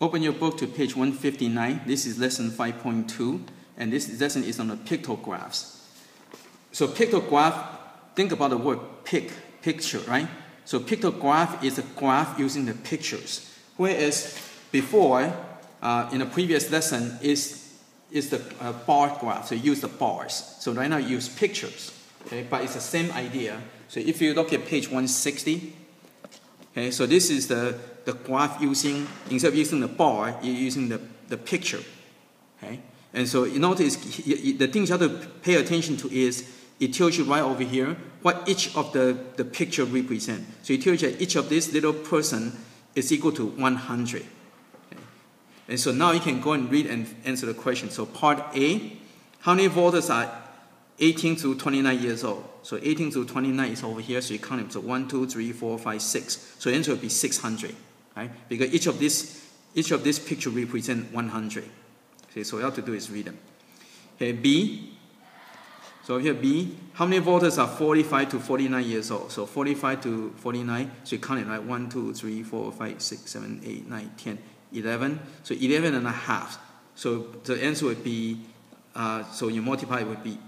Open your book to page 159. This is lesson 5.2, and this lesson is on the pictographs. So pictograph, think about the word picture, right? So pictograph is a graph using the pictures, whereas before, in the previous lesson, is the bar graph, so use the bars. So right now you use pictures, okay? But it's the same idea. So if you look at page 160, okay, so this is the graph using, instead of using the bar, you're using the picture, okay? And so you notice the things you have to pay attention to is it tells you right over here what each of the picture represent. So it tells you that each of this little person is equal to 100. Okay? And so now you can go and read and answer the question. So part A, how many voters are 18 to 29 years old? So 18 to 29 is over here, so you count them. So 1, 2, 3, 4, 5, 6. So the answer will be 600, right? Because each of this picture represent 100. Okay, so what you have to do is read them. Okay, B. So here B, how many voters are 45 to 49 years old? So 45 to 49, so you count it, right? 1, 2, 3, 4, 5, 6, 7, 8, 9, 10, 11. So 11 and a half. So the answer would be, so you multiply it would be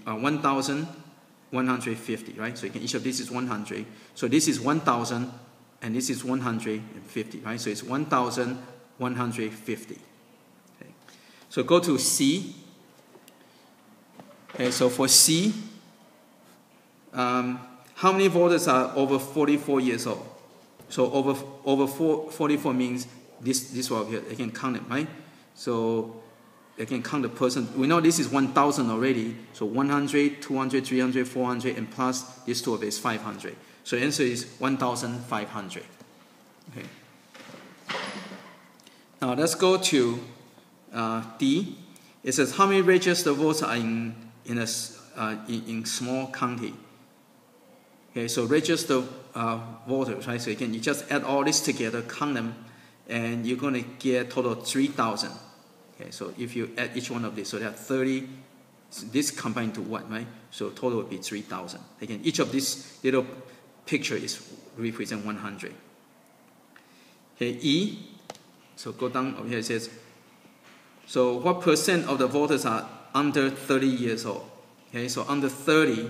1,150, right? So each of this is 100. So this is 1,000 and this is 150, right? So it's 1,150. Okay. So go to C. Okay, so for C, how many voters are over 44 years old? So over 44 means this one here. They can count it, right? So they can count the person. We know this is 1,000 already. So 100, 200, 300, 400, and plus this two of it is 500. So the answer is 1,500. Okay. Now let's go to D. It says how many registered votes are in small county. Okay, so registered voters, right? So you just add all this together, count them, and you're going to get a total of 3,000. Okay, so if you add each one of these, so there are 30. So this combined to one, right? So total would be 3,000. Again, each of this little picture is represent 100. Okay, E. So go down over here. It says, so what percent of the voters are under 30 years old? Okay, so under 30,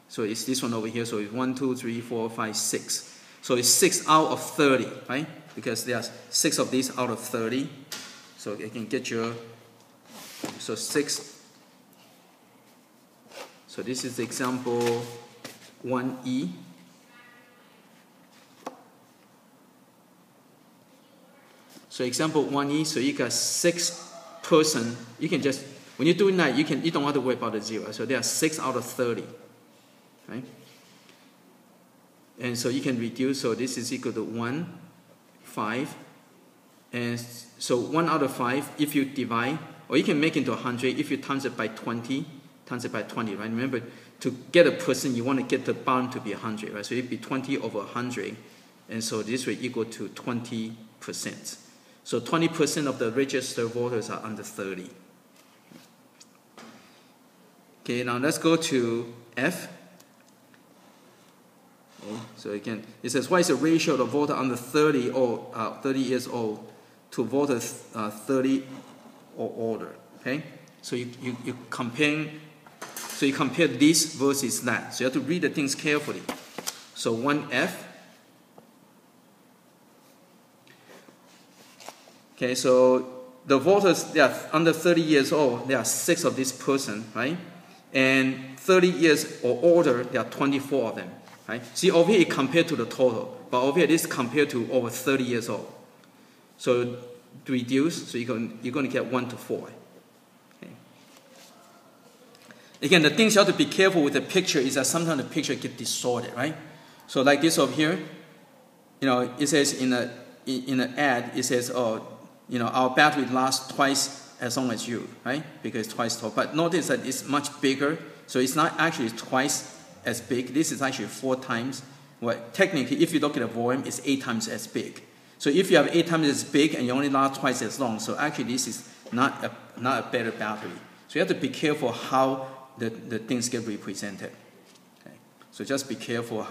so it's this one over here. So it's 1, 2, 3, 4, 5, 6. So it's 6 out of 30, right? Because there are 6 of these out of 30. So you can get your, so 6. So this is example 1E. So example 1E, so you got 6 person. You can just, when you're doing that, you don't have to worry about the zero. So there are 6 out of 30, right? And so you can reduce. So this is equal to 1, 5, and so 1 out of 5. If you divide, or you can make it into 100. If you times it by 20, right? Remember, to get a person, you want to get the bound to be 100, right? So it'd be 20 over 100, and so this will equal to 20%. So 20% of the registered voters are under 30. Okay, now let's go to F. Okay, so again, it says, what is the ratio of the voter under 30 or 30 years old to voters 30 or older? Okay, so you compare this versus that. So you have to read the things carefully. So 1F. Okay, so the voters, they are under 30 years old. There are 6 of this person, right? And 30 years or older, there are 24 of them, right? See, over here it compared to the total, but over here it is compared to over 30 years old. So to reduce, so you're going to get 1 to 4. Okay. Again, the things you have to be careful with the picture is that sometimes the picture gets distorted, right? So like this over here, you know, it says in the ad, it says, oh, you know, our battery lasts twice as long as you, right? Because it's twice tall. But notice that it's much bigger. So it's not actually twice as big. This is actually 4 times. Well, technically, if you look at the volume, it's 8 times as big. So if you have 8 times as big and you only last twice as long, so actually this is not a better battery. So you have to be careful how the things get represented. Okay? So just be careful